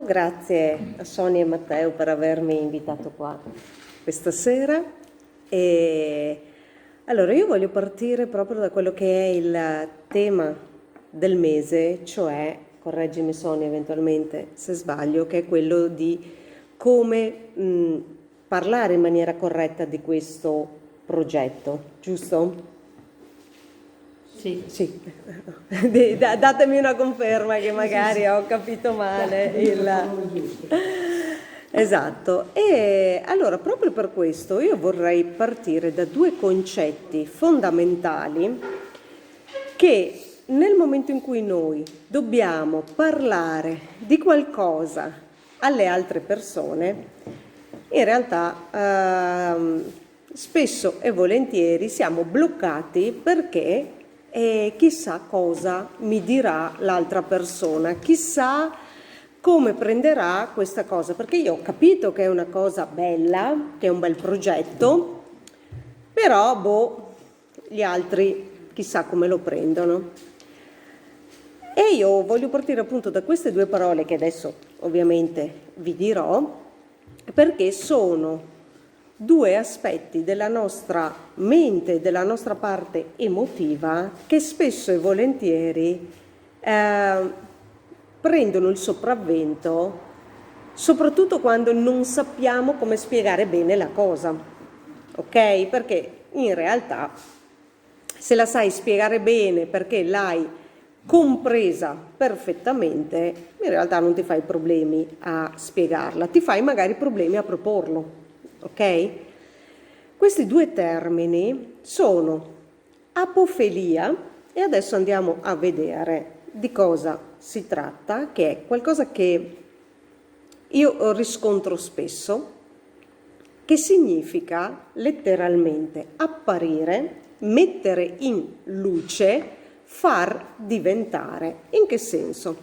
Grazie a Sonia e Matteo per avermi invitato qua questa sera. E allora io voglio partire proprio da quello che è il tema del mese, cioè, correggimi Sonia eventualmente se sbaglio, che è quello di come parlare in maniera corretta di questo progetto, giusto? Sì. Sì, datemi una conferma che magari ho capito male Esatto, e allora proprio per questo io vorrei partire da due concetti fondamentali che nel momento in cui noi dobbiamo parlare di qualcosa alle altre persone, in realtà spesso e volentieri siamo bloccati perché chissà cosa mi dirà l'altra persona, chissà come prenderà questa cosa, perché io ho capito che è una cosa bella, che è un bel progetto, però gli altri chissà come lo prendono. E io voglio partire appunto da queste due parole che adesso ovviamente vi dirò, perché sono due aspetti della nostra mente, della nostra parte emotiva, che spesso e volentieri prendono il sopravvento, soprattutto quando non sappiamo come spiegare bene la cosa, ok? Perché in realtà se la sai spiegare bene perché l'hai compresa perfettamente, in realtà non ti fai problemi a spiegarla, ti fai magari problemi a proporlo, ok? Questi due termini sono apofelia, e adesso andiamo a vedere di cosa si tratta, che è qualcosa che io riscontro spesso, che significa letteralmente apparire, mettere in luce, far diventare. In che senso?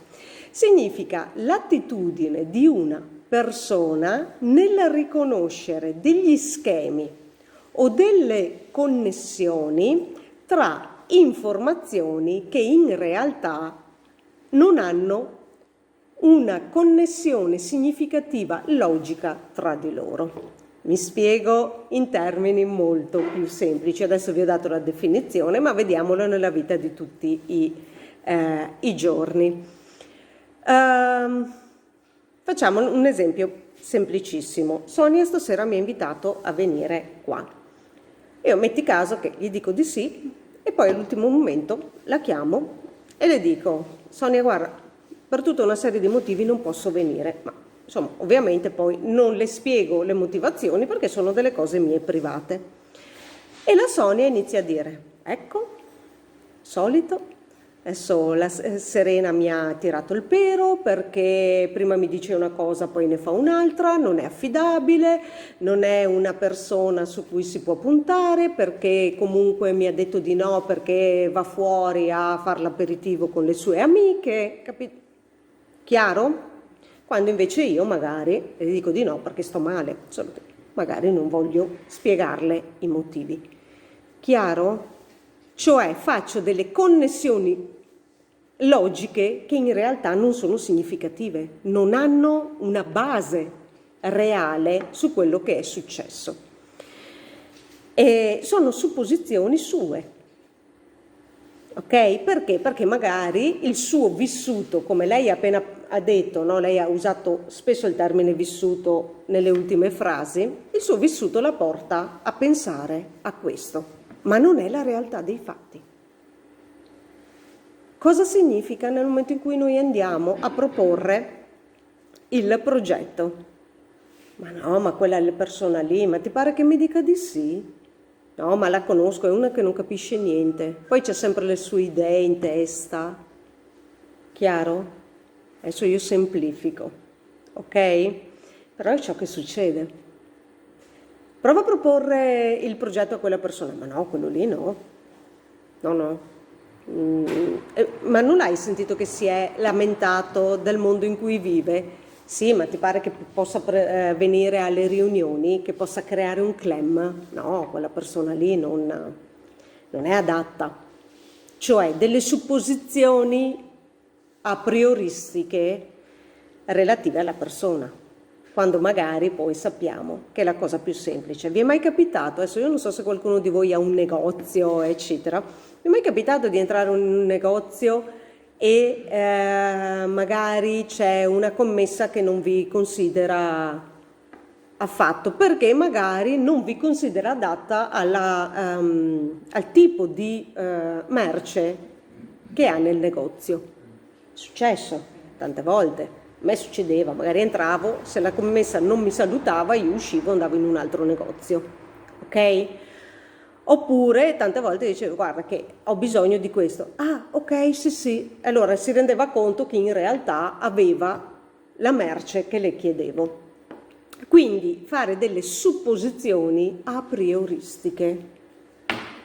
Significa l'attitudine di una persona nel riconoscere degli schemi o delle connessioni tra informazioni che in realtà non hanno una connessione significativa logica tra di loro. Mi spiego in termini molto più semplici. Adesso vi ho dato la definizione, ma vediamolo nella vita di tutti i giorni. Facciamo un esempio semplicissimo. Sonia stasera mi ha invitato a venire qua. Io metti caso che gli dico di sì e poi all'ultimo momento la chiamo e le dico: Sonia, guarda, per tutta una serie di motivi non posso venire, ma insomma ovviamente poi non le spiego le motivazioni perché sono delle cose mie private. E la Sonia inizia a dire: ecco, solito, adesso la Serena mi ha tirato il pero perché prima mi dice una cosa poi ne fa un'altra, non è affidabile, non è una persona su cui si può puntare perché comunque mi ha detto di no perché va fuori a fare l'aperitivo con le sue amiche, capito? Chiaro? Quando invece io magari le dico di no perché sto male, magari non voglio spiegarle i motivi. Chiaro? Cioè faccio delle connessioni logiche che in realtà non sono significative, non hanno una base reale su quello che è successo. E sono supposizioni sue. Ok? Perché? Perché magari il suo vissuto, come lei appena ha detto, no? Lei ha usato spesso il termine vissuto nelle ultime frasi, il suo vissuto la porta a pensare a questo, ma non è la realtà dei fatti. Cosa significa nel momento in cui noi andiamo a proporre il progetto? Ma no, ma quella persona lì, ma ti pare che mi dica di sì? No, ma la conosco, è una che non capisce niente. Poi c'ha sempre le sue idee in testa. Chiaro? Adesso io semplifico, ok? Però è ciò che succede. Prova a proporre il progetto a quella persona. Ma no, quello lì no. No. Ma non hai sentito che si è lamentato del mondo in cui vive? Sì, ma ti pare che possa venire alle riunioni, che possa creare un clam? No, quella persona lì non è adatta. Cioè delle supposizioni a prioristiche relative alla persona, quando magari poi sappiamo che è la cosa più semplice. Vi è mai capitato, adesso io non so se qualcuno di voi ha un negozio, eccetera, vi è mai capitato di entrare in un negozio e magari c'è una commessa che non vi considera affatto, perché magari non vi considera adatta al tipo di merce che ha nel negozio? È successo tante volte, a me succedeva, magari entravo, se la commessa non mi salutava io uscivo e andavo in un altro negozio, ok? Oppure tante volte dicevo guarda che ho bisogno di questo, ah ok sì, allora si rendeva conto che in realtà aveva la merce che le chiedevo. Quindi fare delle supposizioni a prioristiche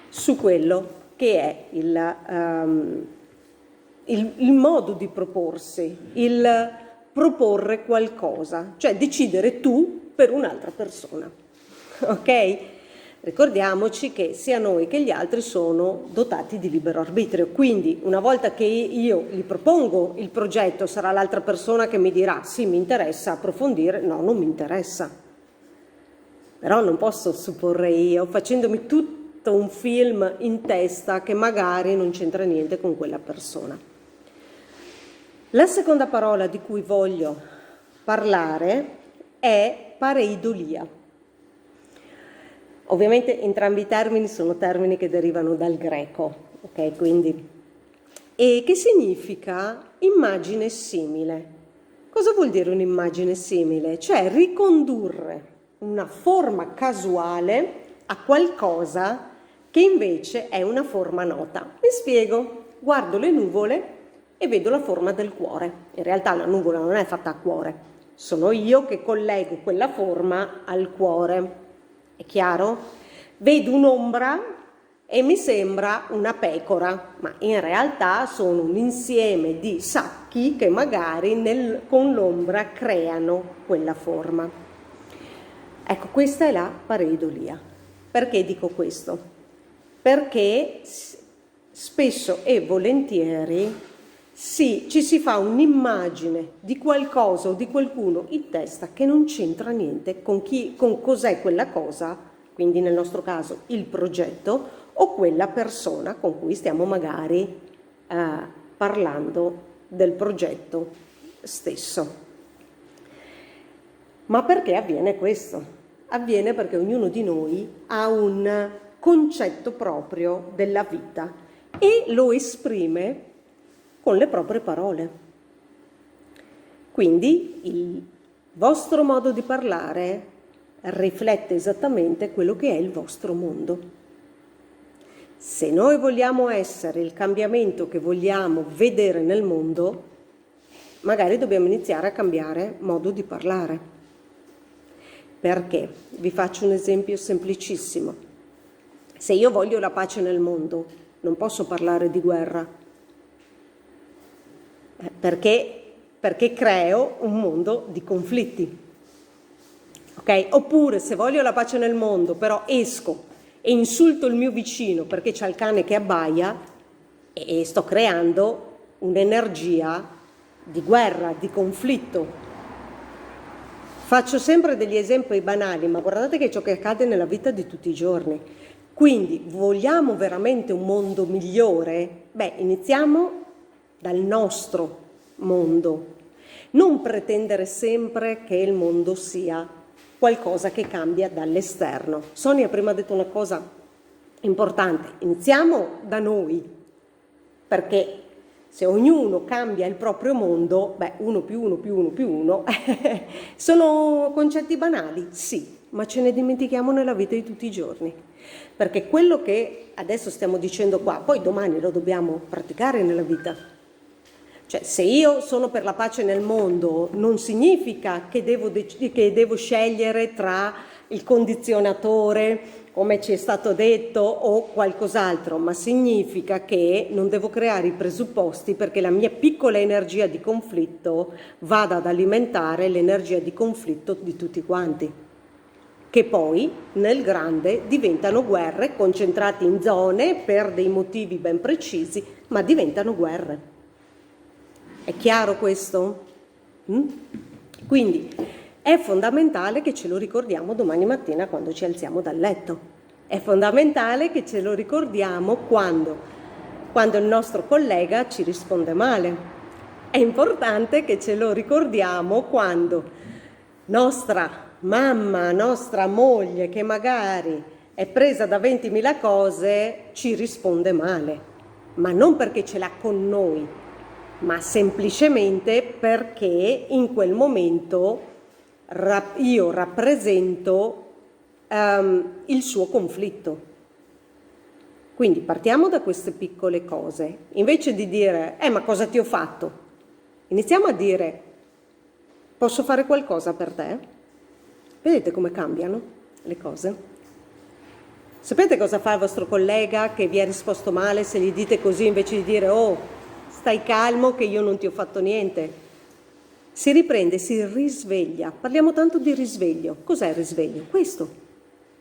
su quello che è il modo di proporsi, il proporre qualcosa, cioè decidere tu per un'altra persona, ok? Ricordiamoci che sia noi che gli altri sono dotati di libero arbitrio, quindi una volta che io gli propongo il progetto sarà l'altra persona che mi dirà sì, mi interessa approfondire, no, non mi interessa. Però non posso supporre io, facendomi tutto un film in testa che magari non c'entra niente con quella persona. La seconda parola di cui voglio parlare è pareidolia. Ovviamente entrambi i termini sono termini che derivano dal greco, ok? Quindi, e che significa immagine simile. Cosa vuol dire un'immagine simile? Cioè ricondurre una forma casuale a qualcosa che invece è una forma nota. Mi spiego, guardo le nuvole e vedo la forma del cuore. In realtà la nuvola non è fatta a cuore, sono io che collego quella forma al cuore. È chiaro? Vedo un'ombra e mi sembra una pecora, ma in realtà sono un insieme di sacchi che magari con l'ombra creano quella forma. Ecco, questa è la pareidolia. Perché dico questo? Perché spesso e volentieri ci si fa un'immagine di qualcosa o di qualcuno in testa che non c'entra niente con cos'è quella cosa, quindi nel nostro caso il progetto o quella persona con cui stiamo magari parlando del progetto stesso. Ma perché avviene questo? Avviene perché ognuno di noi ha un concetto proprio della vita e lo esprime con le proprie parole. Quindi il vostro modo di parlare riflette esattamente quello che è il vostro mondo. Se noi vogliamo essere il cambiamento che vogliamo vedere nel mondo, magari dobbiamo iniziare a cambiare modo di parlare. Perché? Vi faccio un esempio semplicissimo. Se io voglio la pace nel mondo, non posso parlare di guerra. Perché creo un mondo di conflitti, ok? Oppure se voglio la pace nel mondo però esco e insulto il mio vicino perché c'ha il cane che abbaia e sto creando un'energia di guerra, di conflitto. Faccio sempre degli esempi banali, ma guardate che è ciò che accade nella vita di tutti i giorni. Quindi vogliamo veramente un mondo migliore? Beh, iniziamo dal nostro mondo, non pretendere sempre che il mondo sia qualcosa che cambia dall'esterno. Sonia prima ha detto una cosa importante, iniziamo da noi, perché se ognuno cambia il proprio mondo, 1 più 1 più 1 più 1, sono concetti banali, sì, ma ce ne dimentichiamo nella vita di tutti i giorni. Perché quello che adesso stiamo dicendo qua, poi domani lo dobbiamo praticare nella vita. Cioè, se io sono per la pace nel mondo, non significa che devo scegliere tra il condizionatore, come ci è stato detto, o qualcos'altro, ma significa che non devo creare i presupposti perché la mia piccola energia di conflitto vada ad alimentare l'energia di conflitto di tutti quanti, che poi nel grande diventano guerre concentrate in zone per dei motivi ben precisi, ma diventano guerre. È chiaro questo? Quindi è fondamentale che ce lo ricordiamo domani mattina quando ci alziamo dal letto. È fondamentale che ce lo ricordiamo quando il nostro collega ci risponde male. È importante che ce lo ricordiamo quando nostra mamma, nostra moglie, che magari è presa da 20.000 cose, ci risponde male. Ma non perché ce l'ha con noi, ma semplicemente perché in quel momento io rappresento il suo conflitto. Quindi partiamo da queste piccole cose. Invece di dire, ma cosa ti ho fatto? Iniziamo a dire, posso fare qualcosa per te? Vedete come cambiano le cose? Sapete cosa fa il vostro collega che vi ha risposto male se gli dite così invece di dire, oh, stai calmo che io non ti ho fatto niente? Si riprende, si risveglia. Parliamo tanto di risveglio. Cos'è il risveglio? Questo.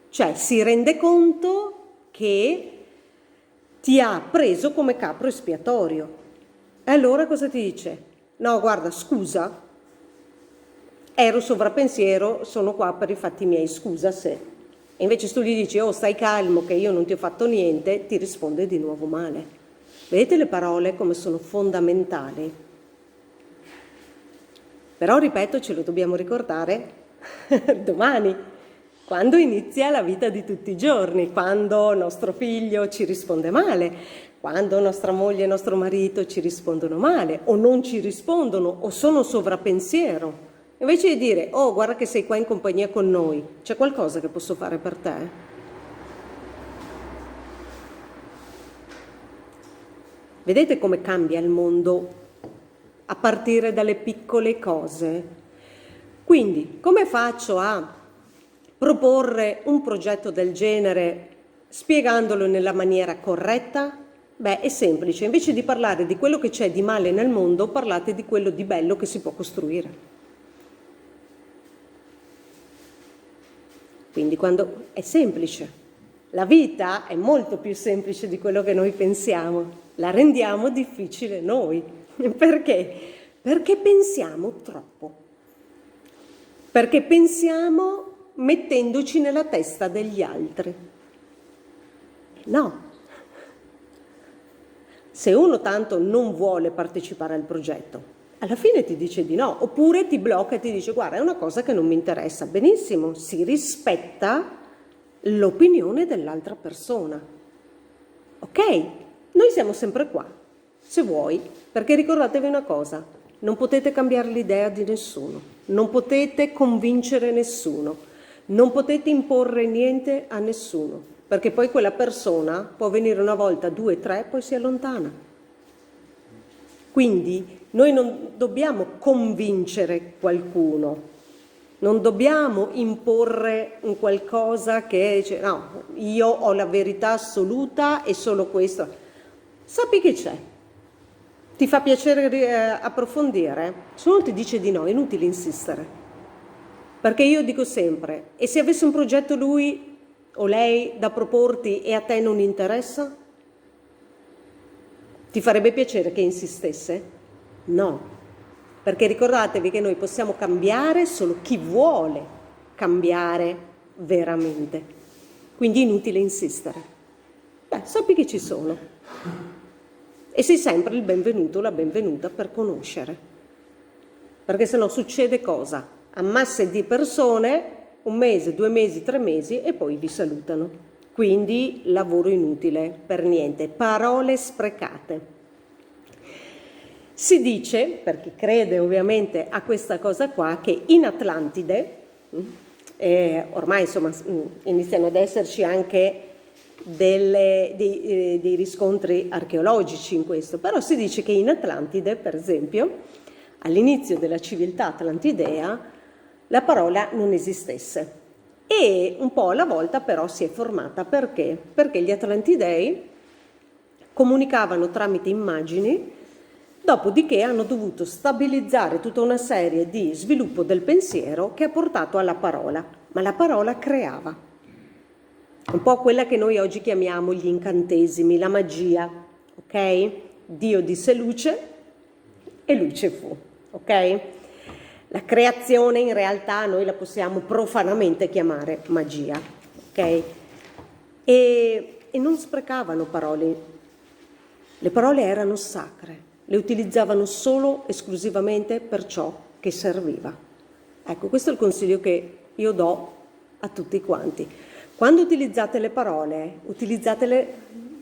Cioè si rende conto che ti ha preso come capro espiatorio. E allora cosa ti dice? No, guarda, scusa, ero sovrappensiero, sono qua per i fatti miei, scusa se. E invece tu gli dici, oh, stai calmo che io non ti ho fatto niente, ti risponde di nuovo male. Vedete le parole come sono fondamentali? Però, ripeto, ce lo dobbiamo ricordare domani, quando inizia la vita di tutti i giorni, quando nostro figlio ci risponde male, quando nostra moglie e nostro marito ci rispondono male, o non ci rispondono, o sono sovrappensiero. Invece di dire, oh, guarda che sei qua in compagnia con noi, c'è qualcosa che posso fare per te? Vedete come cambia il mondo a partire dalle piccole cose? Quindi, come faccio a proporre un progetto del genere spiegandolo nella maniera corretta? Beh, è semplice, invece di parlare di quello che c'è di male nel mondo, parlate di quello di bello che si può costruire. Quindi quando è semplice, la vita è molto più semplice di quello che noi pensiamo, la rendiamo difficile noi. Perché? Perché pensiamo troppo, perché pensiamo mettendoci nella testa degli altri. No. Se uno tanto non vuole partecipare al progetto, alla fine ti dice di no, oppure ti blocca e ti dice guarda è una cosa che non mi interessa. Benissimo, si rispetta l'opinione dell'altra persona. Ok? Noi siamo sempre qua, se vuoi, perché ricordatevi una cosa, non potete cambiare l'idea di nessuno, non potete convincere nessuno, non potete imporre niente a nessuno, perché poi quella persona può venire una volta, 2, 3, poi si allontana. Quindi noi non dobbiamo convincere qualcuno, non dobbiamo imporre un qualcosa che dice no, io ho la verità assoluta e solo questo. Sappi che c'è. Ti fa piacere approfondire? Se uno ti dice di no, è inutile insistere. Perché io dico sempre, e se avesse un progetto lui o lei da proporti e a te non interessa? Ti farebbe piacere che insistesse? No, perché ricordatevi che noi possiamo cambiare solo chi vuole cambiare veramente. Quindi è inutile insistere. Beh, sappi che ci sono. E sei sempre il benvenuto o la benvenuta per conoscere. Perché se no succede cosa? Ammasse di persone, 1 mese, 2 mesi, 3 mesi e poi vi salutano. Quindi lavoro inutile, per niente, parole sprecate. Si dice, per chi crede ovviamente a questa cosa qua, che in Atlantide, ormai insomma iniziano ad esserci anche dei riscontri archeologici in questo, però si dice che in Atlantide, per esempio, all'inizio della civiltà atlantidea, la parola non esistesse. E un po' alla volta però si è formata. Perché? Perché gli Atlantidei comunicavano tramite immagini, dopodiché hanno dovuto stabilizzare tutta una serie di sviluppo del pensiero che ha portato alla parola, ma la parola creava. Un po' quella che noi oggi chiamiamo gli incantesimi, la magia, ok? Dio disse luce e luce fu, ok? La creazione in realtà noi la possiamo profanamente chiamare magia, ok? E non sprecavano parole, le parole erano sacre, le utilizzavano solo, esclusivamente per ciò che serviva. Ecco, questo è il consiglio che io do a tutti quanti. Quando utilizzate le parole, utilizzatele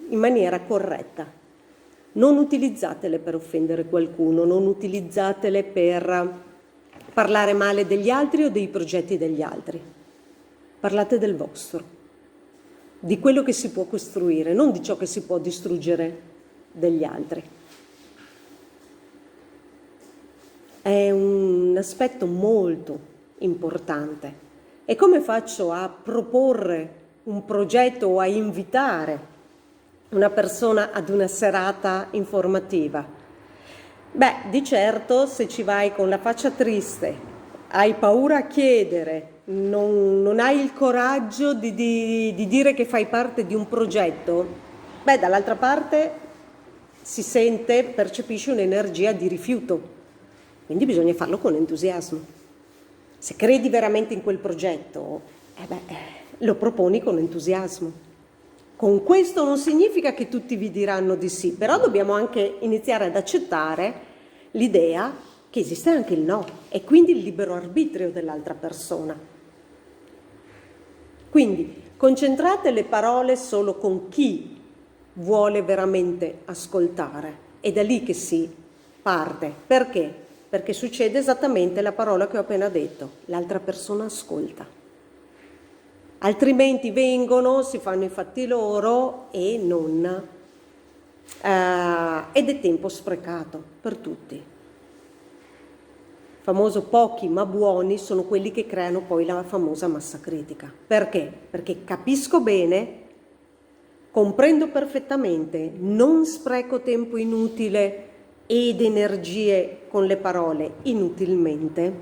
in maniera corretta. Non utilizzatele per offendere qualcuno, non utilizzatele per parlare male degli altri o dei progetti degli altri. Parlate del vostro, di quello che si può costruire, non di ciò che si può distruggere degli altri. È un aspetto molto importante. E come faccio a proporre un progetto o a invitare una persona ad una serata informativa? Beh, di certo se ci vai con la faccia triste, hai paura a chiedere, non hai il coraggio di dire che fai parte di un progetto, beh, dall'altra parte si sente, percepisci un'energia di rifiuto. Quindi bisogna farlo con entusiasmo. Se credi veramente in quel progetto, lo proponi con entusiasmo. Con questo non significa che tutti vi diranno di sì, però dobbiamo anche iniziare ad accettare l'idea che esiste anche il no e quindi il libero arbitrio dell'altra persona. Quindi concentrate le parole solo con chi vuole veramente ascoltare. È da lì che si parte. Perché? Perché succede esattamente la parola che ho appena detto, l'altra persona ascolta. Altrimenti vengono, si fanno i fatti loro e ed è tempo sprecato per tutti. Famoso pochi ma buoni sono quelli che creano poi la famosa massa critica. Perché? Perché capisco bene, comprendo perfettamente, non spreco tempo inutile ed energie con le parole inutilmente,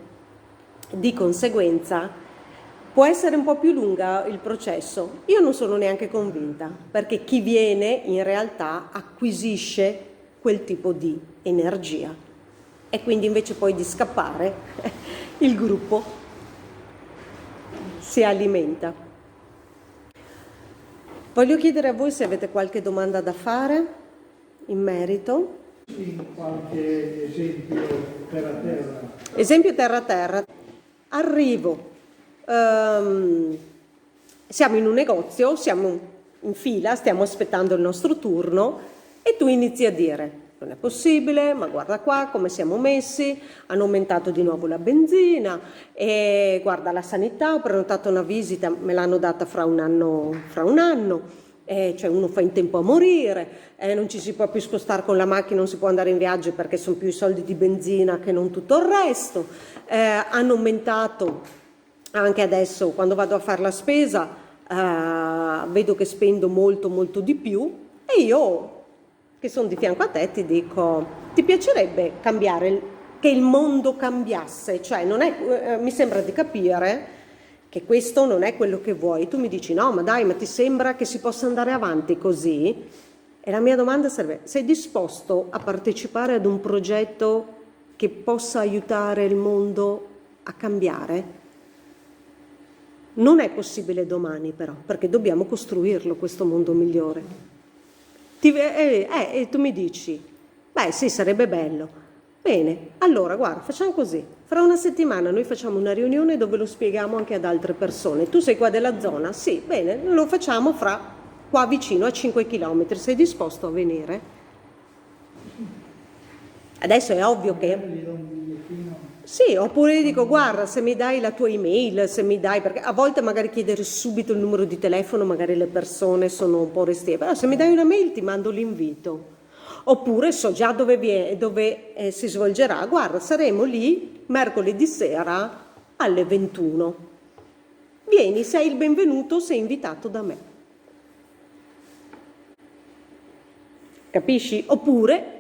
di conseguenza può essere un po' più lunga il processo. Io non sono neanche convinta, perché chi viene in realtà acquisisce quel tipo di energia e quindi invece poi di scappare il gruppo si alimenta. Voglio chiedere a voi se avete qualche domanda da fare in merito. Sì, qualche esempio terra-terra. Esempio terra-terra. Arrivo, siamo in un negozio, siamo in fila, stiamo aspettando il nostro turno e tu inizi a dire: non è possibile, ma guarda qua come siamo messi, hanno aumentato di nuovo la benzina, e guarda la sanità, ho prenotato una visita, me l'hanno data fra un anno. Cioè uno fa in tempo a morire, non ci si può più spostare con la macchina, non si può andare in viaggio perché sono più i soldi di benzina che non tutto il resto, hanno aumentato anche adesso quando vado a fare la spesa, vedo che spendo molto molto di più e io che sono di fianco a te ti dico: ti piacerebbe cambiare, che il mondo cambiasse? Cioè non è, mi sembra di capire che questo non è quello che vuoi. Tu mi dici: no, ma dai, ma ti sembra che si possa andare avanti così? E la mia domanda sarebbe: sei disposto a partecipare ad un progetto che possa aiutare il mondo a cambiare? Non è possibile domani però, perché dobbiamo costruirlo questo mondo migliore. E tu mi dici: beh sì, sarebbe bello. Bene, allora guarda, facciamo così. Fra una settimana noi facciamo una riunione dove lo spieghiamo anche ad altre persone. Tu sei qua della zona? Sì, bene, lo facciamo qua vicino a 5 chilometri. Sei disposto a venire? Adesso è ovvio che... Sì, oppure dico: guarda, se mi dai la tua email, se mi dai, perché a volte magari chiedere subito il numero di telefono, magari le persone sono un po' restie, però se mi dai una mail ti mando l'invito. Oppure so già dove si svolgerà, guarda, saremo lì mercoledì sera alle 21. Vieni, sei il benvenuto, sei invitato da me. Capisci? Oppure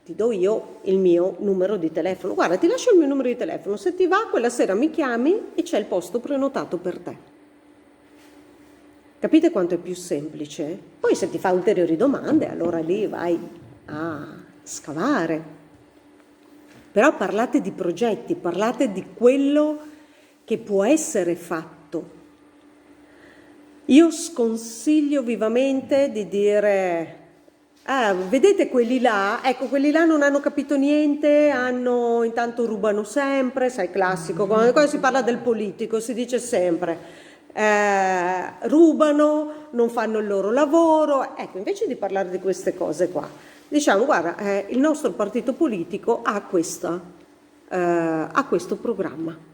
ti do io il mio numero di telefono. Guarda, ti lascio il mio numero di telefono, se ti va quella sera mi chiami e c'è il posto prenotato per te. Capite quanto è più semplice? Poi se ti fa ulteriori domande, allora lì vai a scavare. Però parlate di progetti, parlate di quello che può essere fatto. Io sconsiglio vivamente di dire, vedete quelli là, ecco quelli là non hanno capito niente, intanto rubano sempre, sai classico, quando si parla del politico si dice sempre, rubano, non fanno il loro lavoro, ecco invece di parlare di queste cose qua, diciamo guarda, il nostro partito politico ha questo programma.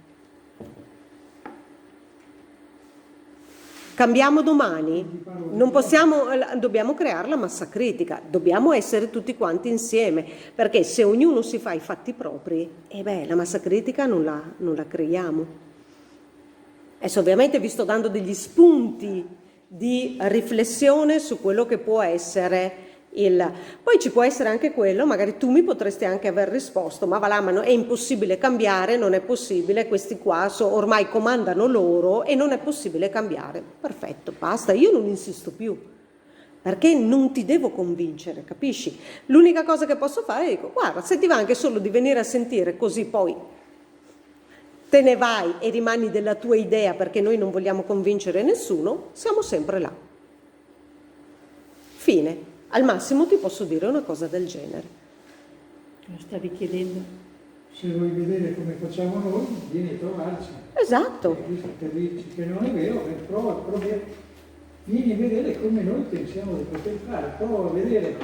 Cambiamo domani? Non possiamo, dobbiamo creare la massa critica, dobbiamo essere tutti quanti insieme, perché se ognuno si fa i fatti propri, la massa critica non la creiamo. Adesso ovviamente vi sto dando degli spunti di riflessione su quello che può essere Poi ci può essere anche quello, magari tu mi potresti anche aver risposto, ma va là, ma è impossibile cambiare, non è possibile, questi qua ormai comandano loro e non è possibile cambiare. Perfetto, basta, io non insisto più, perché non ti devo convincere, capisci? L'unica cosa che posso fare è dico, guarda, se ti va anche solo di venire a sentire così poi te ne vai e rimani della tua idea perché noi non vogliamo convincere nessuno, siamo sempre là. Fine. Al massimo ti posso dire una cosa del genere. Lo stavi chiedendo? Se vuoi vedere come facciamo noi, vieni a trovarci. Esatto. Per dirci che non è vero, prova, vieni a vedere come noi pensiamo di poter fare, prova a vedere,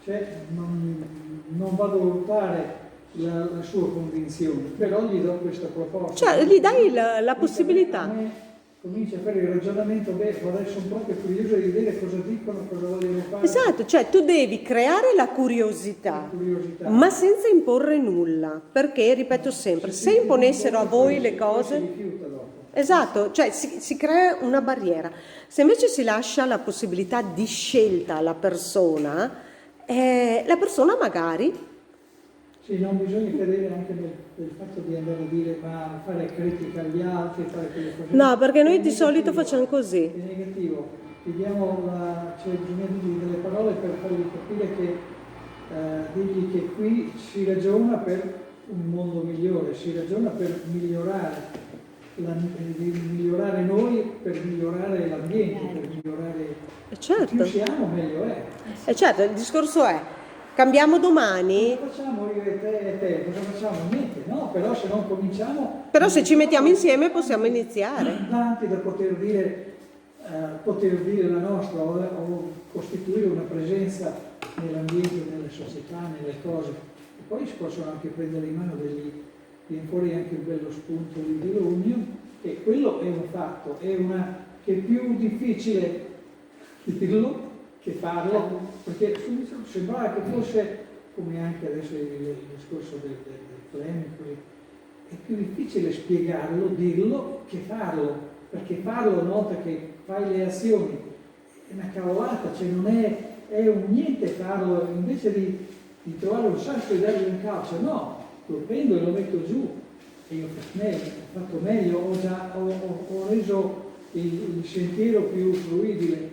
cioè non vado a valutare la sua convinzione, però gli do questa proposta. Cioè gli dai la possibilità. Comincia a fare il ragionamento, adesso sono proprio curioso di vedere cosa dicono, cosa vogliono fare. Esatto, cioè tu devi creare la curiosità, ma senza imporre nulla, perché, ripeto sempre, se imponessero a voi le cose... Esatto, cioè si crea una barriera. Se invece si lascia la possibilità di scelta alla persona, la persona magari... Sì, non bisogna cadere anche nel fatto di andare a dire ma fare critica agli altri, fare quelle cose. No, perché noi di solito facciamo così. È negativo. Bisogna dirgli delle parole per fargli capire che dirgli che qui si ragiona per un mondo migliore, si ragiona per migliorare noi, per migliorare l'ambiente, per migliorare... Certo. Più siamo meglio è. Certo, il discorso è cambiamo domani. Cosa facciamo io e te? Cosa facciamo? Niente, no? Però se non cominciamo... Però se ci mettiamo insieme possiamo iniziare. Tanti da poter dire la nostra o costituire una presenza nell'ambiente, nelle società, nelle cose. E poi si possono anche prendere in mano viene fuori anche un bello spunto di Lugno, e quello è un fatto, che è più difficile dirlo che farlo, perché sembrava che fosse, come anche adesso il discorso del polemico, è più difficile spiegarlo, dirlo, che farlo, perché farlo una volta che fai le azioni è una cavolata, cioè non è un niente farlo, invece di trovare un sasso e dargli un calcio, no, lo prendo e lo metto giù, e io ho fatto meglio, ho reso il sentiero più fruibile.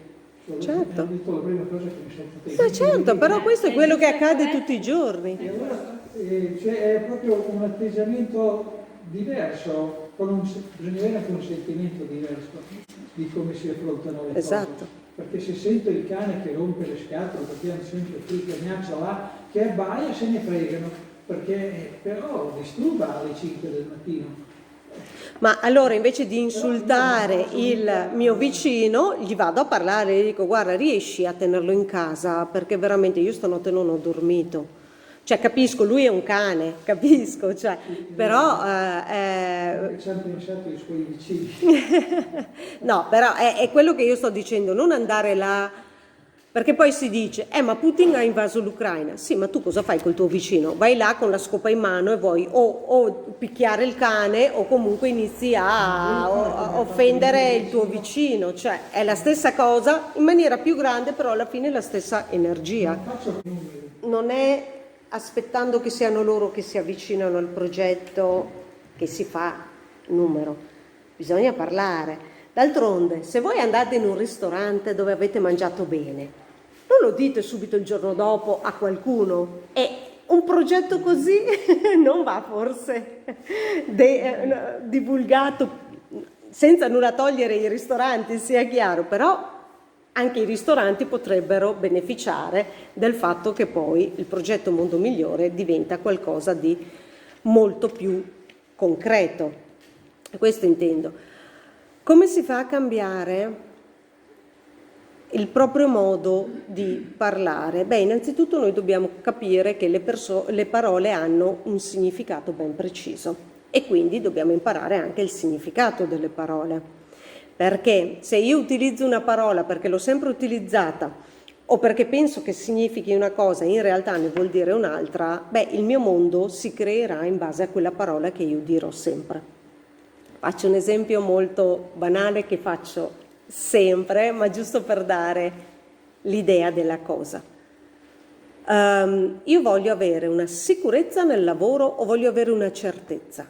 Certo. Detto la prima cosa che mi sono Certo, però questo è quello che accade tutti i giorni. E allora è proprio un atteggiamento diverso, bisogna avere anche un sentimento diverso di come si affrontano le cose. Perché se sento il cane che rompe le scatole, perché hanno sempre il cagnaccio là, che abbaia, se ne fregano, perché però disturba alle 5 del mattino. Ma allora invece di insultare il mio vicino, gli vado a parlare e gli dico guarda, riesci a tenerlo in casa? Perché veramente io stanotte non ho dormito. Cioè capisco, lui è un cane, capisco, cioè, però... ci hanno pensato i suoi vicini. No, però è quello che io sto dicendo, non andare là... Perché poi si dice, ma Putin ha invaso l'Ucraina. Sì, ma tu cosa fai col tuo vicino? Vai là con la scopa in mano e vuoi o picchiare il cane o comunque inizi a offendere il tuo vicino. Cioè, è la stessa cosa, in maniera più grande, però alla fine è la stessa energia. Non è aspettando che siano loro che si avvicinano al progetto che si fa numero. Bisogna parlare. D'altronde, se voi andate in un ristorante dove avete mangiato bene, non lo dite subito il giorno dopo a qualcuno e un progetto così non va forse divulgato, senza nulla togliere ai ristoranti, sia chiaro, però anche i ristoranti potrebbero beneficiare del fatto che poi il progetto Mondo Migliore diventa qualcosa di molto più concreto. Questo intendo. Come si fa a cambiare il proprio modo di parlare? Beh, innanzitutto noi dobbiamo capire che le parole hanno un significato ben preciso e quindi dobbiamo imparare anche il significato delle parole. Perché se io utilizzo una parola perché l'ho sempre utilizzata o perché penso che significhi una cosa e in realtà ne vuol dire un'altra, beh, il mio mondo si creerà in base a quella parola che io dirò sempre. Faccio un esempio molto banale che faccio sempre, ma giusto per dare l'idea della cosa. Io voglio avere una sicurezza nel lavoro o voglio avere una certezza?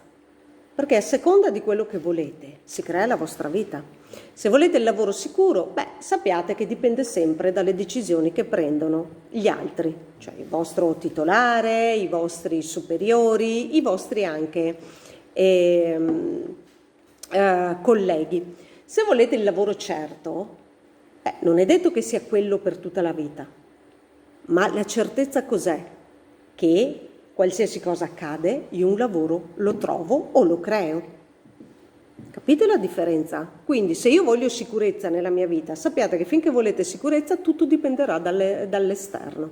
Perché a seconda di quello che volete si crea la vostra vita. Se volete il lavoro sicuro, beh, sappiate che dipende sempre dalle decisioni che prendono gli altri, cioè il vostro titolare, i vostri superiori, i vostri anche colleghi. Se volete il lavoro certo, non è detto che sia quello per tutta la vita, ma la certezza cos'è? Che qualsiasi cosa accade, io un lavoro lo trovo o lo creo. Capite la differenza? Quindi se io voglio sicurezza nella mia vita, sappiate che finché volete sicurezza tutto dipenderà dall'esterno.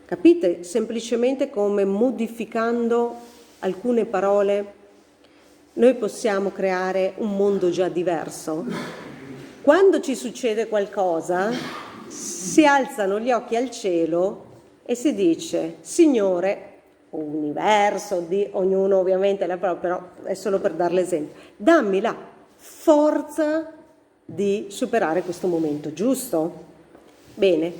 Capite? Semplicemente come modificando alcune parole noi possiamo creare un mondo già diverso. Quando ci succede qualcosa, si alzano gli occhi al cielo e si dice: Signore, o universo, ognuno ovviamente la parola, però è solo per dare l'esempio, dammi la forza di superare questo momento, giusto? Bene,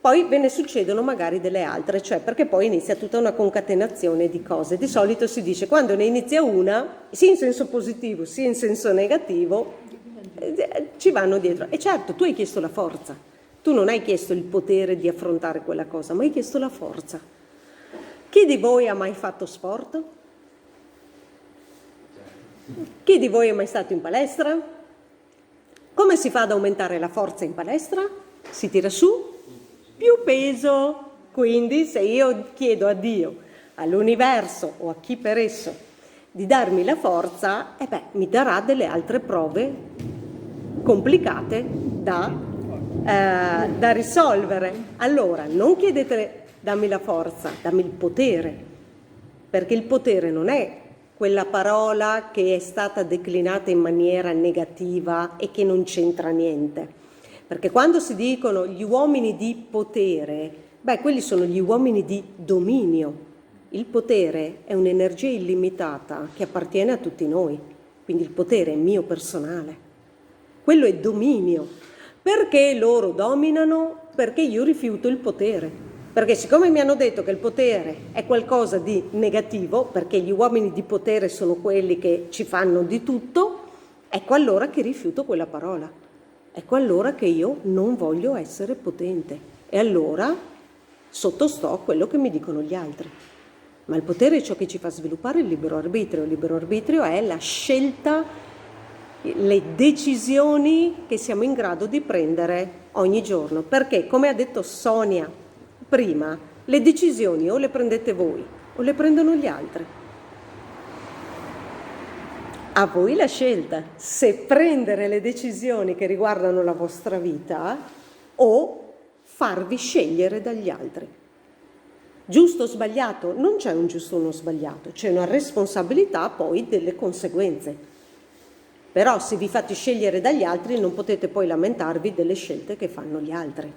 poi ve ne succedono magari delle altre, cioè perché poi inizia tutta una concatenazione di cose. Di solito si dice quando ne inizia una, sia in senso positivo sia in senso negativo, ci vanno dietro. E certo, tu hai chiesto la forza, tu non hai chiesto il potere di affrontare quella cosa, ma hai chiesto la forza. Chi di voi ha mai fatto sport? Chi di voi è mai stato in palestra? Come si fa ad aumentare la forza in palestra? Si tira su più peso. Quindi se io chiedo a Dio, all'universo o a chi per esso di darmi la forza, mi darà delle altre prove complicate da risolvere. Allora, non chiedete dammi la forza, dammi il potere, perché il potere non è quella parola che è stata declinata in maniera negativa e che non c'entra niente. Perché quando si dicono gli uomini di potere, quelli sono gli uomini di dominio. Il potere è un'energia illimitata che appartiene a tutti noi, quindi il potere è mio personale. Quello è dominio. Perché loro dominano? Perché io rifiuto il potere. Perché siccome mi hanno detto che il potere è qualcosa di negativo, perché gli uomini di potere sono quelli che ci fanno di tutto, ecco allora che rifiuto quella parola. Ecco allora che io non voglio essere potente. E allora sottostò a quello che mi dicono gli altri. Ma il potere è ciò che ci fa sviluppare il libero arbitrio. Il libero arbitrio è la scelta, le decisioni che siamo in grado di prendere ogni giorno. Perché, come ha detto Sonia prima, le decisioni o le prendete voi o le prendono gli altri. A voi la scelta, se prendere le decisioni che riguardano la vostra vita o farvi scegliere dagli altri. Giusto o sbagliato? Non c'è un giusto o uno sbagliato, c'è una responsabilità poi delle conseguenze. Però se vi fate scegliere dagli altri non potete poi lamentarvi delle scelte che fanno gli altri,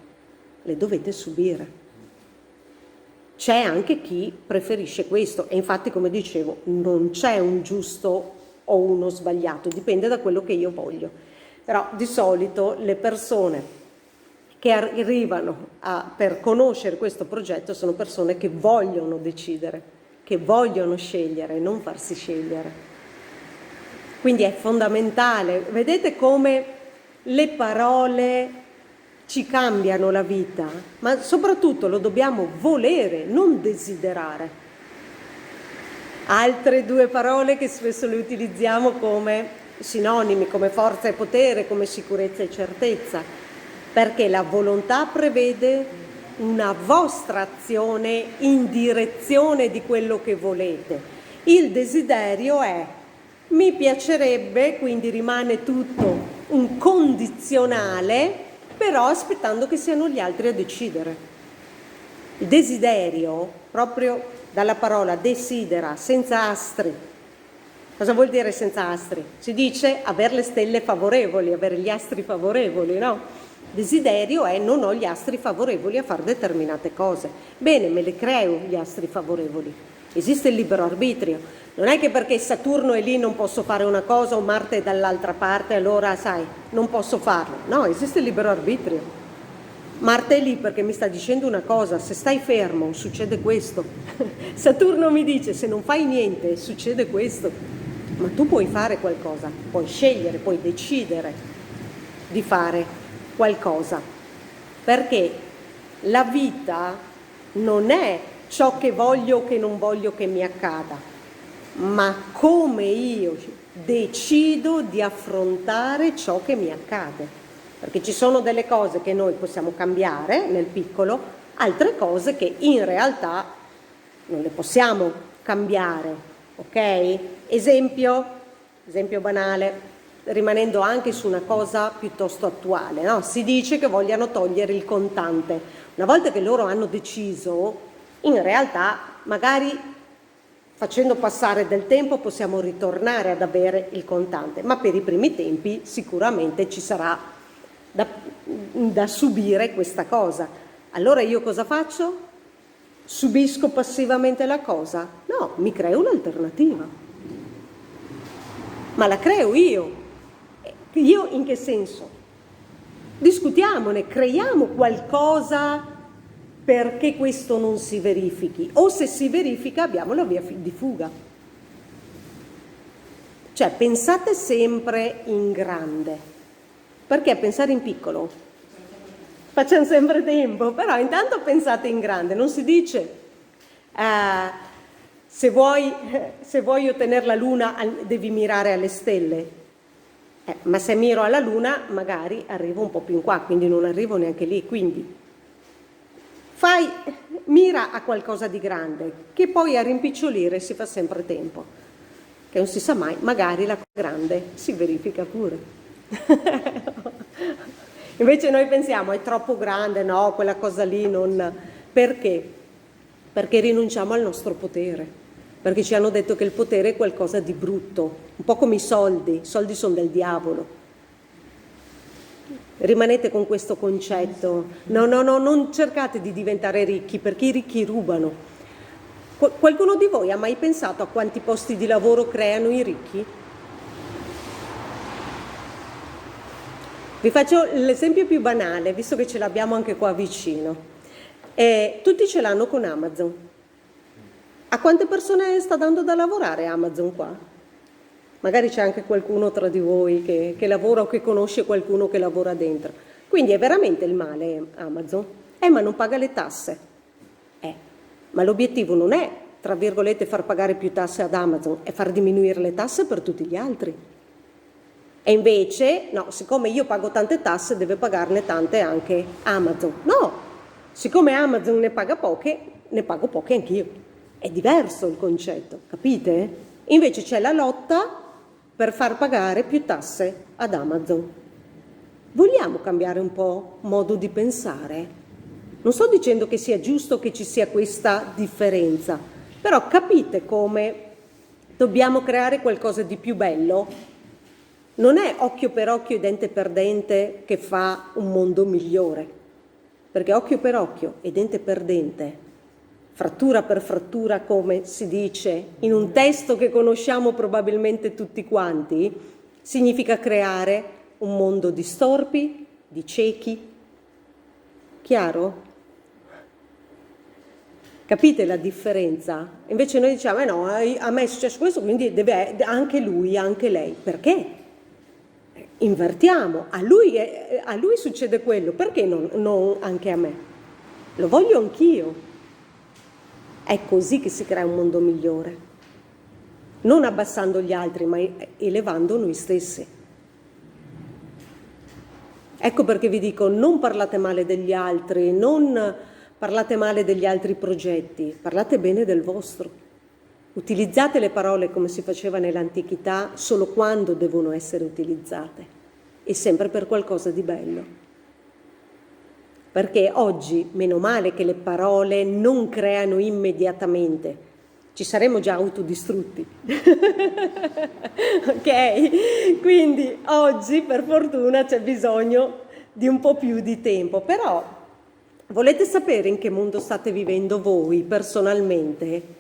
le dovete subire. C'è anche chi preferisce questo e infatti, come dicevo, non c'è un giusto o uno sbagliato, dipende da quello che io voglio. Però di solito le persone che arrivano per conoscere questo progetto sono persone che vogliono decidere, che vogliono scegliere, non farsi scegliere. Quindi è fondamentale. Vedete come le parole ci cambiano la vita, ma soprattutto lo dobbiamo volere, non desiderare. Altre due parole che spesso le utilizziamo come sinonimi, come forza e potere, come sicurezza e certezza, perché la volontà prevede una vostra azione in direzione di quello che volete. Il desiderio è mi piacerebbe, quindi rimane tutto un condizionale, però aspettando che siano gli altri a decidere. Il desiderio, proprio dalla parola desidera, senza astri. Cosa vuol dire senza astri? Si dice avere le stelle favorevoli, avere gli astri favorevoli, no? Desiderio è non ho gli astri favorevoli a fare determinate cose. Bene, me le creo gli astri favorevoli. Esiste il libero arbitrio. Non è che perché Saturno è lì non posso fare una cosa o Marte è dall'altra parte, allora sai, non posso farlo. No, esiste il libero arbitrio. Marte è lì perché mi sta dicendo una cosa, se stai fermo succede questo. Saturno mi dice se non fai niente succede questo. Ma tu puoi fare qualcosa, puoi scegliere, puoi decidere di fare qualcosa. Perché la vita non è ciò che voglio o che non voglio che mi accada, ma come io decido di affrontare ciò che mi accade. Perché ci sono delle cose che noi possiamo cambiare nel piccolo, altre cose che in realtà non le possiamo cambiare, ok? Esempio banale, rimanendo anche su una cosa piuttosto attuale, no? Si dice che vogliano togliere il contante. Una volta che loro hanno deciso, in realtà magari facendo passare del tempo possiamo ritornare ad avere il contante, ma per i primi tempi sicuramente ci sarà da subire questa cosa. Allora io cosa faccio? Subisco passivamente la cosa? No, mi creo un'alternativa. Ma la creo io. Io in che senso? Discutiamone, creiamo qualcosa perché questo non si verifichi, o se si verifica abbiamo la via di fuga. Cioè pensate sempre in grande, perché pensare in piccolo? Facciamo sempre tempo, però intanto pensate in grande, non si dice se vuoi ottenere la luna devi mirare alle stelle, ma se miro alla luna magari arrivo un po' più in qua, quindi non arrivo neanche lì, quindi mira a qualcosa di grande, che poi a rimpicciolire si fa sempre tempo, che non si sa mai, magari la grande si verifica pure. Invece noi pensiamo è troppo grande, no, quella cosa lì non... Perché? Perché rinunciamo al nostro potere, perché ci hanno detto che il potere è qualcosa di brutto, un po' come i soldi sono del diavolo. Rimanete con questo concetto. No, non cercate di diventare ricchi, perché i ricchi rubano. Qualcuno di voi ha mai pensato a quanti posti di lavoro creano i ricchi? Vi faccio l'esempio più banale, visto che ce l'abbiamo anche qua vicino. Tutti ce l'hanno con Amazon. A quante persone sta dando da lavorare Amazon qua? Magari c'è anche qualcuno tra di voi che lavora o che conosce qualcuno che lavora dentro. Quindi è veramente il male Amazon? Ma non paga le tasse. Ma l'obiettivo non è, tra virgolette, far pagare più tasse ad Amazon, è far diminuire le tasse per tutti gli altri. E invece, no, siccome io pago tante tasse, deve pagarne tante anche Amazon. No, siccome Amazon ne paga poche, ne pago poche anch'io. È diverso il concetto, capite? Invece c'è la lotta per far pagare più tasse ad Amazon. Vogliamo cambiare un po' modo di pensare? Non sto dicendo che sia giusto che ci sia questa differenza, però capite come dobbiamo creare qualcosa di più bello? Non è occhio per occhio e dente per dente che fa un mondo migliore, perché occhio per occhio e dente per dente, frattura per frattura, come si dice in un testo che conosciamo probabilmente tutti quanti, significa creare un mondo di storpi, di ciechi. Chiaro? Capite la differenza? Invece noi diciamo, no, a me è successo questo, quindi deve anche lui, anche lei. Perché? Invertiamo, a lui succede quello, perché non anche a me? Lo voglio anch'io. È così che si crea un mondo migliore, non abbassando gli altri, ma elevando noi stessi. Ecco perché vi dico, non parlate male degli altri, non parlate male degli altri progetti, parlate bene del vostro. Utilizzate le parole come si faceva nell'antichità solo quando devono essere utilizzate e sempre per qualcosa di bello. Perché oggi, meno male che le parole non creano immediatamente, ci saremmo già autodistrutti. Ok? Quindi oggi per fortuna c'è bisogno di un po' più di tempo, però volete sapere in che mondo state vivendo voi personalmente?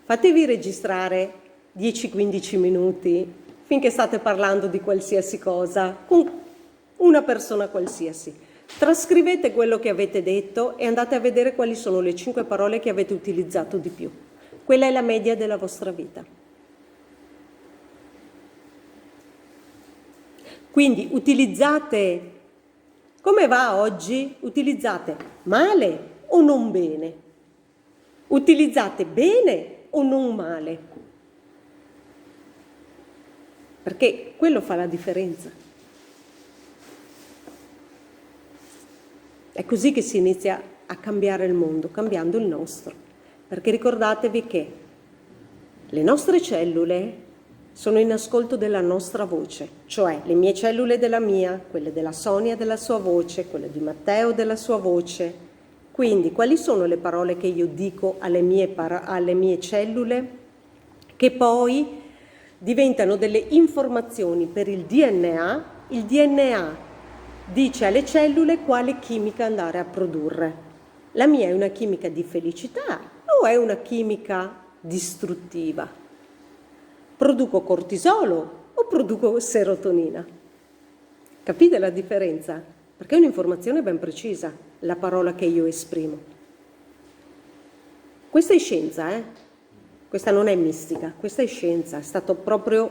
Fatevi registrare 10-15 minuti finché state parlando di qualsiasi cosa con una persona qualsiasi. Trascrivete quello che avete detto e andate a vedere quali sono le 5 parole che avete utilizzato di più. Quella è la media della vostra vita. Quindi utilizzate, come va oggi? Utilizzate male o non bene? Utilizzate bene o non male? Perché quello fa la differenza. È così che si inizia a cambiare il mondo, cambiando il nostro. Perché ricordatevi che le nostre cellule sono in ascolto della nostra voce, cioè le mie cellule della mia, quelle della Sonia della sua voce, quelle di Matteo della sua voce. Quindi quali sono le parole che io dico alle mie cellule che poi diventano delle informazioni per il DNA? Il DNA dice alle cellule quale chimica andare a produrre. La mia è una chimica di felicità o è una chimica distruttiva? Produco cortisolo o produco serotonina? Capite la differenza? Perché è un'informazione ben precisa, la parola che io esprimo. Questa è scienza, Questa non è mistica, questa è scienza. È stato proprio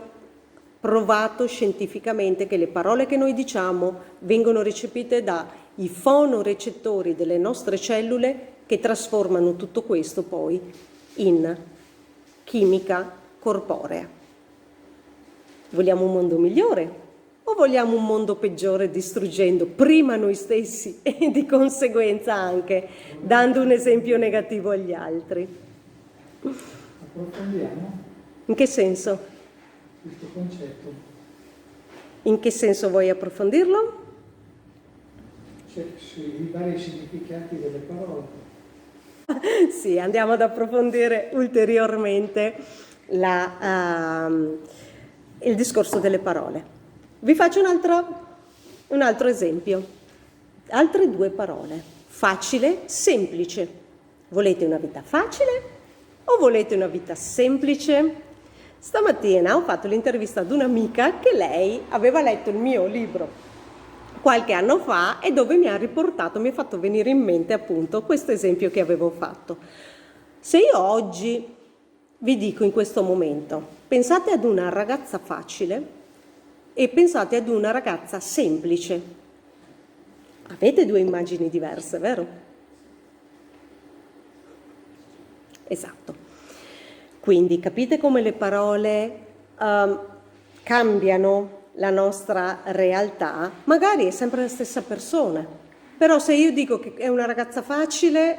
provato scientificamente che le parole che noi diciamo vengono recepite dai fonorecettori delle nostre cellule che trasformano tutto questo poi in chimica corporea. Vogliamo un mondo migliore? O vogliamo un mondo peggiore distruggendo prima noi stessi e di conseguenza anche dando un esempio negativo agli altri? Approfondiamo In che senso? questo concetto. In che senso vuoi approfondirlo? Cioè, sui vari significati delle parole. Sì, andiamo ad approfondire ulteriormente il discorso delle parole. Vi faccio un altro esempio. Altre 2 parole. Facile, semplice. Volete una vita facile o volete una vita semplice? Stamattina ho fatto l'intervista ad un'amica che lei aveva letto il mio libro qualche anno fa e dove mi ha fatto venire in mente appunto questo esempio che avevo fatto. Se io oggi vi dico in questo momento, pensate ad una ragazza facile e pensate ad una ragazza semplice. Avete 2 immagini diverse, vero? Esatto. Quindi capite come le parole cambiano la nostra realtà? Magari è sempre la stessa persona, però se io dico che è una ragazza facile,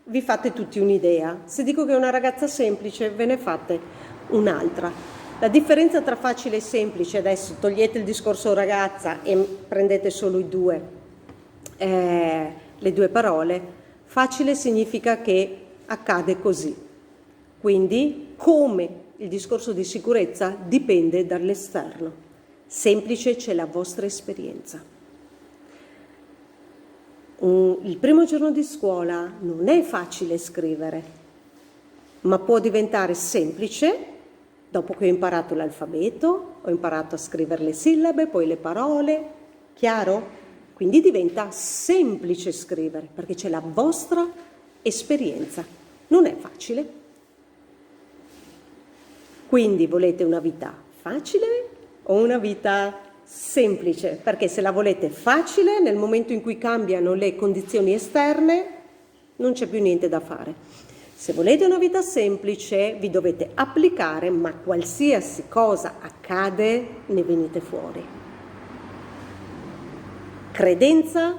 vi fate tutti un'idea. Se dico che è una ragazza semplice, ve ne fate un'altra. La differenza tra facile e semplice, adesso togliete il discorso ragazza e prendete solo le 2 parole. Facile significa che accade così. Quindi, come il discorso di sicurezza dipende dall'esterno. Semplice c'è la vostra esperienza. Il primo giorno di scuola non è facile scrivere, ma può diventare semplice dopo che ho imparato l'alfabeto, ho imparato a scrivere le sillabe, poi le parole, chiaro? Quindi diventa semplice scrivere, perché c'è la vostra esperienza. Non è facile. Quindi volete una vita facile o una vita semplice, perché se la volete facile, nel momento in cui cambiano le condizioni esterne, non c'è più niente da fare. Se volete una vita semplice, vi dovete applicare, ma qualsiasi cosa accade, ne venite fuori. Credenza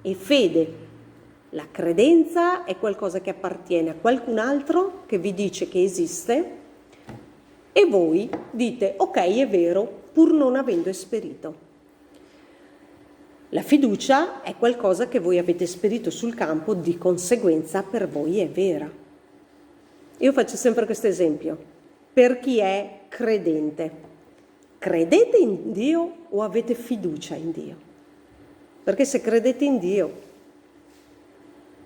e fede. La credenza è qualcosa che appartiene a qualcun altro che vi dice che esiste e voi dite ok, è vero, pur non avendo esperito. La fiducia è qualcosa che voi avete esperito sul campo, di conseguenza per voi è vera. Io faccio sempre questo esempio. Per chi è credente, credete in Dio o avete fiducia in Dio? Perché se credete in Dio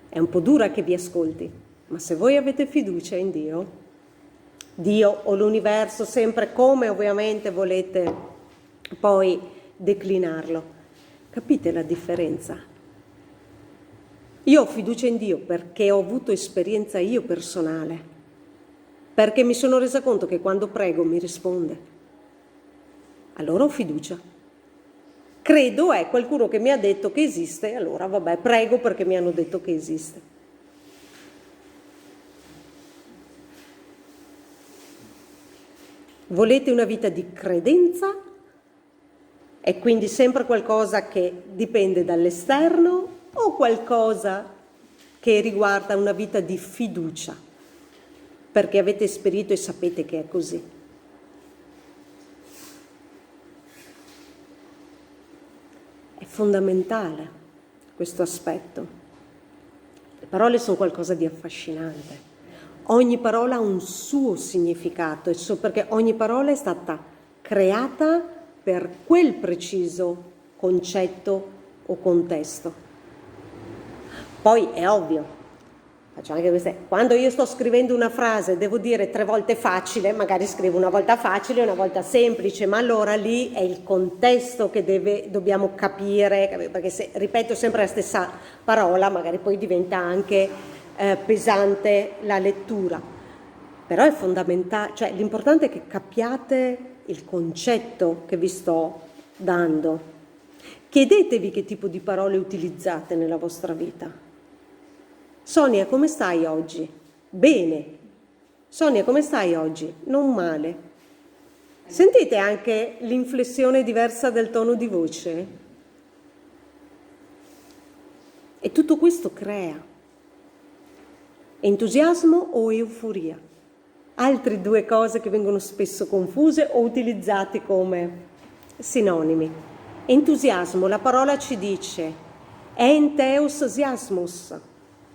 è un po' dura che vi ascolti, ma se voi avete fiducia in Dio, Dio o l'universo, sempre come ovviamente volete poi declinarlo, capite la differenza? Io ho fiducia in Dio perché ho avuto esperienza io personale, perché mi sono resa conto che quando prego mi risponde. Allora ho fiducia. Credo è qualcuno che mi ha detto che esiste, allora vabbè, prego perché mi hanno detto che esiste. Volete una vita di credenza? È quindi sempre qualcosa che dipende dall'esterno o qualcosa che riguarda una vita di fiducia? Perché avete esperito e sapete che è così. È fondamentale questo aspetto. Le parole sono qualcosa di affascinante. Ogni parola ha un suo significato, perché ogni parola è stata creata per quel preciso concetto o contesto. Poi è ovvio, faccio anche queste, quando io sto scrivendo una frase devo dire 3 volte facile, magari scrivo una volta facile e una volta semplice, ma allora lì è il contesto che dobbiamo capire, perché se ripeto sempre la stessa parola magari poi diventa anche pesante la lettura. Però è fondamentale, cioè l'importante è che capiate il concetto che vi sto dando. Chiedetevi che tipo di parole utilizzate nella vostra vita. Sonia, come stai oggi? Bene. Sonia, come stai oggi? Non male. Sentite anche l'inflessione diversa del tono di voce? E tutto questo crea entusiasmo o euforia. Altre 2 cose che vengono spesso confuse o utilizzate come sinonimi. Entusiasmo, la parola ci dice enthousiasmos,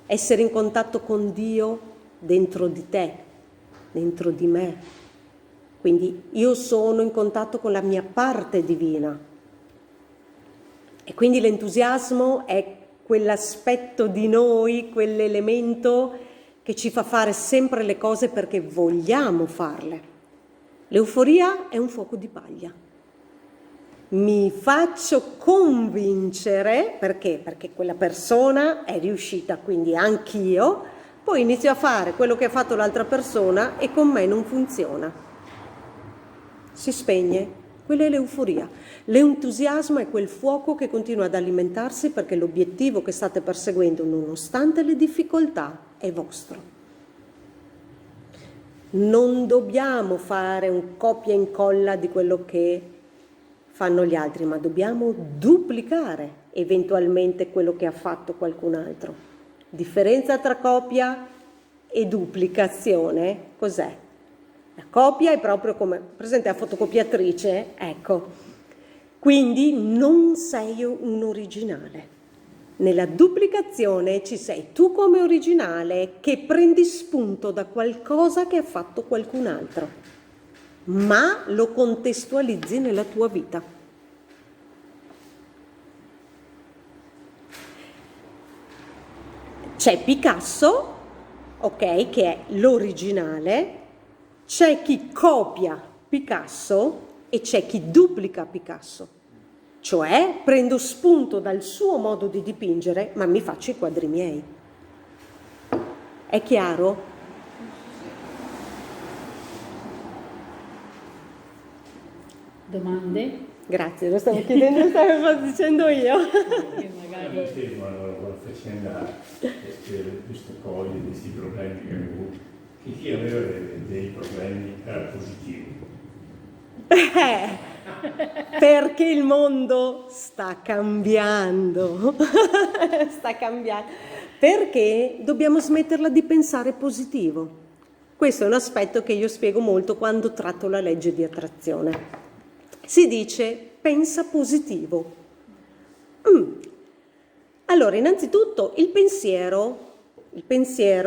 essere in contatto con Dio dentro di te, dentro di me. Quindi io sono in contatto con la mia parte divina. E quindi l'entusiasmo è quell'aspetto di noi, quell'elemento che ci fa fare sempre le cose perché vogliamo farle. L'euforia è un fuoco di paglia. Mi faccio convincere, perché? Perché quella persona è riuscita, quindi anch'io, poi inizio a fare quello che ha fatto l'altra persona e con me non funziona. Si spegne. Quella è l'euforia. L'entusiasmo è quel fuoco che continua ad alimentarsi perché l'obiettivo che state perseguendo, nonostante le difficoltà, è vostro. Non dobbiamo fare un copia e incolla di quello che fanno gli altri, ma dobbiamo duplicare eventualmente quello che ha fatto qualcun altro. Differenza tra copia e duplicazione, cos'è? La copia è proprio come, presente la fotocopiatrice, ecco. Quindi non sei un originale. Nella duplicazione ci sei tu come originale che prendi spunto da qualcosa che ha fatto qualcun altro, ma lo contestualizzi nella tua vita. C'è Picasso, ok, che è l'originale, c'è chi copia Picasso e c'è chi duplica Picasso. Cioè prendo spunto dal suo modo di dipingere, ma mi faccio i quadri miei. È chiaro? Domande? Grazie, lo stavo chiedendo, stavo dicendo io. Che magari La faccenda per questo Covid, questi problemi che avevo, che chi aveva dei problemi era positivo. Perché il mondo sta cambiando, sta cambiando, perché dobbiamo smetterla di pensare positivo. Questo è un aspetto che io spiego molto quando tratto la legge di attrazione. Si dice pensa positivo. Allora, innanzitutto il pensiero,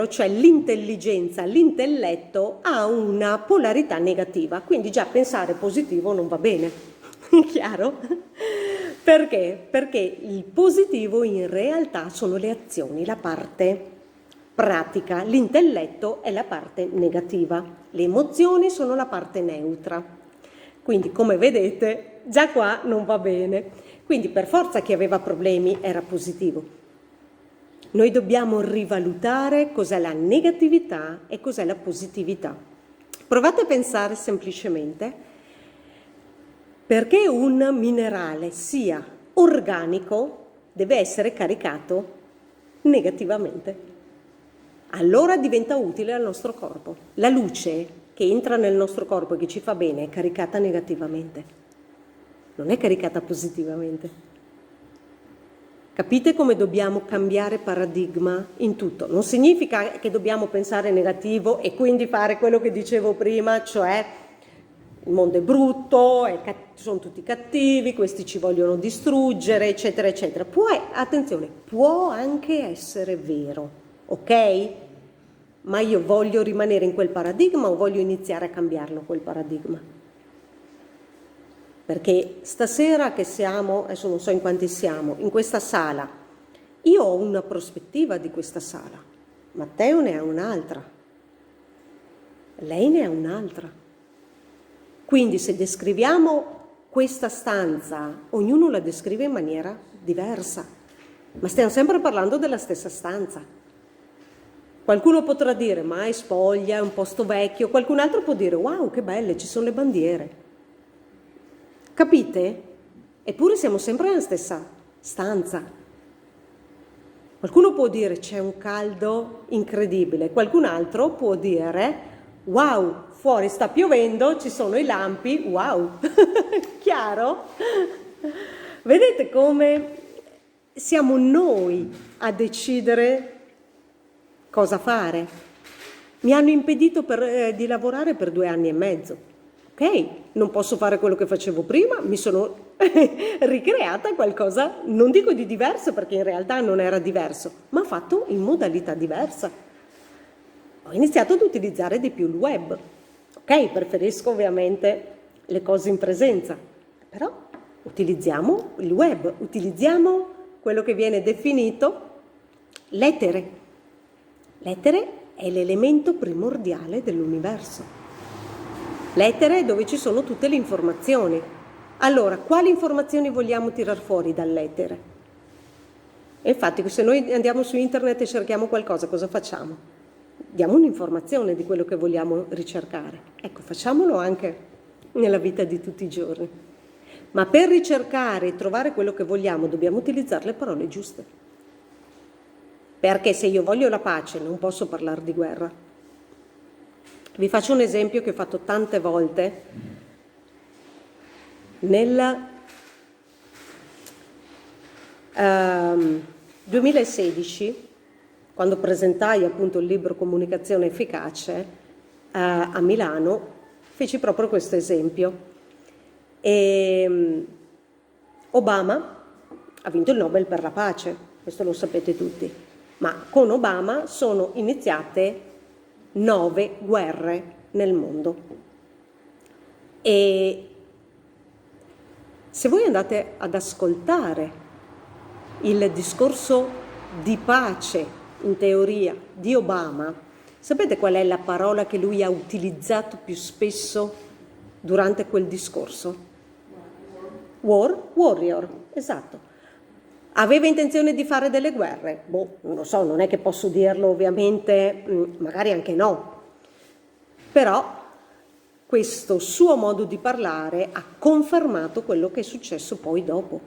cioè l'intelligenza, l'intelletto, ha una polarità negativa, quindi già pensare positivo non va bene, chiaro? Perché? Perché il positivo in realtà sono le azioni, la parte pratica, l'intelletto è la parte negativa, le emozioni sono la parte neutra. Quindi, come vedete, già qua non va bene. Quindi per forza chi aveva problemi era positivo. Noi dobbiamo rivalutare cos'è la negatività e cos'è la positività. Provate a pensare semplicemente perché un minerale sia organico deve essere caricato negativamente. Allora diventa utile al nostro corpo. La luce che entra nel nostro corpo e che ci fa bene è caricata negativamente, non è caricata positivamente. Capite come dobbiamo cambiare paradigma in tutto? Non significa che dobbiamo pensare negativo e quindi fare quello che dicevo prima, cioè il mondo è brutto, sono tutti cattivi, questi ci vogliono distruggere, eccetera, eccetera. Attenzione, può anche essere vero, ok? Ma io voglio rimanere in quel paradigma o voglio iniziare a cambiarlo quel paradigma? Perché stasera che siamo, adesso non so in quanti siamo, in questa sala, io ho una prospettiva di questa sala, Matteo ne ha un'altra, lei ne ha un'altra. Quindi se descriviamo questa stanza, ognuno la descrive in maniera diversa, ma stiamo sempre parlando della stessa stanza. Qualcuno potrà dire, ma è spoglia, è un posto vecchio, qualcun altro può dire, wow, che belle, ci sono le bandiere. Capite? Eppure siamo sempre nella stessa stanza. Qualcuno può dire c'è un caldo incredibile, qualcun altro può dire wow, fuori sta piovendo, ci sono i lampi, wow. Chiaro? Vedete come siamo noi a decidere cosa fare. Mi hanno impedito di lavorare per 2 anni e mezzo. Ok, non posso fare quello che facevo prima, mi sono ricreata qualcosa, non dico di diverso perché in realtà non era diverso, ma fatto in modalità diversa. Ho iniziato ad utilizzare di più il web. Ok, preferisco ovviamente le cose in presenza, però utilizziamo il web, utilizziamo quello che viene definito l'etere. L'etere è l'elemento primordiale dell'universo. L'etere è dove ci sono tutte le informazioni. Allora, quali informazioni vogliamo tirar fuori dall'etere? E infatti, se noi andiamo su internet e cerchiamo qualcosa, cosa facciamo? Diamo un'informazione di quello che vogliamo ricercare. Ecco, facciamolo anche nella vita di tutti i giorni. Ma per ricercare e trovare quello che vogliamo, dobbiamo utilizzare le parole giuste. Perché se io voglio la pace, non posso parlare di guerra. Vi faccio un esempio che ho fatto tante volte. Nel 2016, quando presentai appunto il libro Comunicazione Efficace a Milano, feci proprio questo esempio. E Obama ha vinto il Nobel per la pace, questo lo sapete tutti, ma con Obama sono iniziate 9 guerre nel mondo. E se voi andate ad ascoltare il discorso di pace, in teoria, di Obama, sapete qual è la parola che lui ha utilizzato più spesso durante quel discorso? Warrior, esatto. Aveva intenzione di fare delle guerre? Boh, non lo so, non è che posso dirlo ovviamente, magari anche no. Però questo suo modo di parlare ha confermato quello che è successo poi dopo.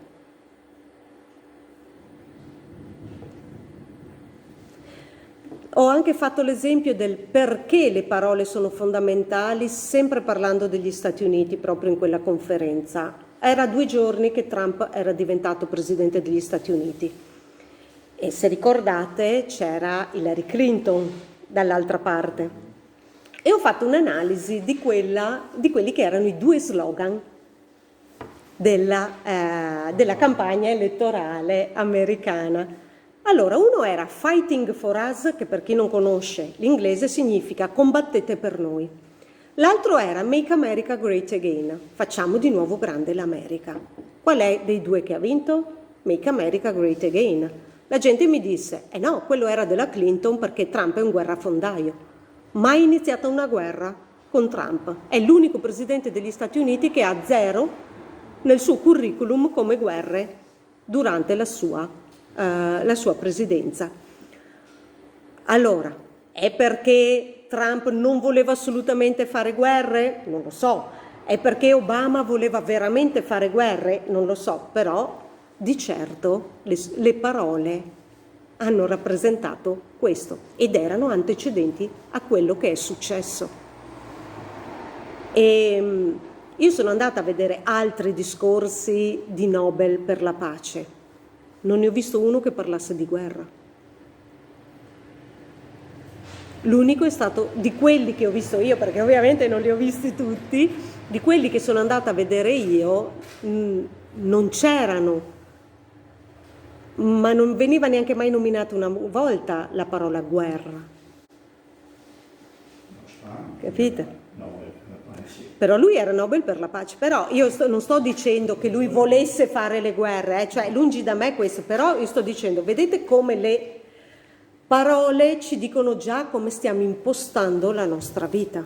Ho anche fatto l'esempio del perché le parole sono fondamentali, sempre parlando degli Stati Uniti, proprio in quella conferenza. Era 2 giorni che Trump era diventato presidente degli Stati Uniti e se ricordate c'era Hillary Clinton dall'altra parte e ho fatto un'analisi di quelli che erano i 2 slogan della campagna elettorale americana. Allora, uno era Fighting for Us, che per chi non conosce l'inglese significa combattete per noi. L'altro era Make America Great Again, facciamo di nuovo grande l'America. Qual è dei 2 che ha vinto? Make America Great Again. La gente mi disse, no, quello era della Clinton perché Trump è un guerrafondaio. Mai iniziata una guerra con Trump. È l'unico presidente degli Stati Uniti che ha 0 nel suo curriculum come guerre durante la sua presidenza. Allora, è perché Trump non voleva assolutamente fare guerre? Non lo so. È perché Obama voleva veramente fare guerre? Non lo so, però di certo le parole hanno rappresentato questo ed erano antecedenti a quello che è successo. E io sono andata a vedere altri discorsi di Nobel per la pace. Non ne ho visto uno che parlasse di guerra. L'unico è stato, di quelli che ho visto io, perché ovviamente non li ho visti tutti, di quelli che sono andata a vedere io, non c'erano, ma non veniva neanche mai nominata una volta la parola guerra. Capite? Però lui era Nobel per la pace, però io non sto dicendo che lui volesse fare le guerre, cioè lungi da me questo, però io sto dicendo, vedete come le parole ci dicono già come stiamo impostando la nostra vita.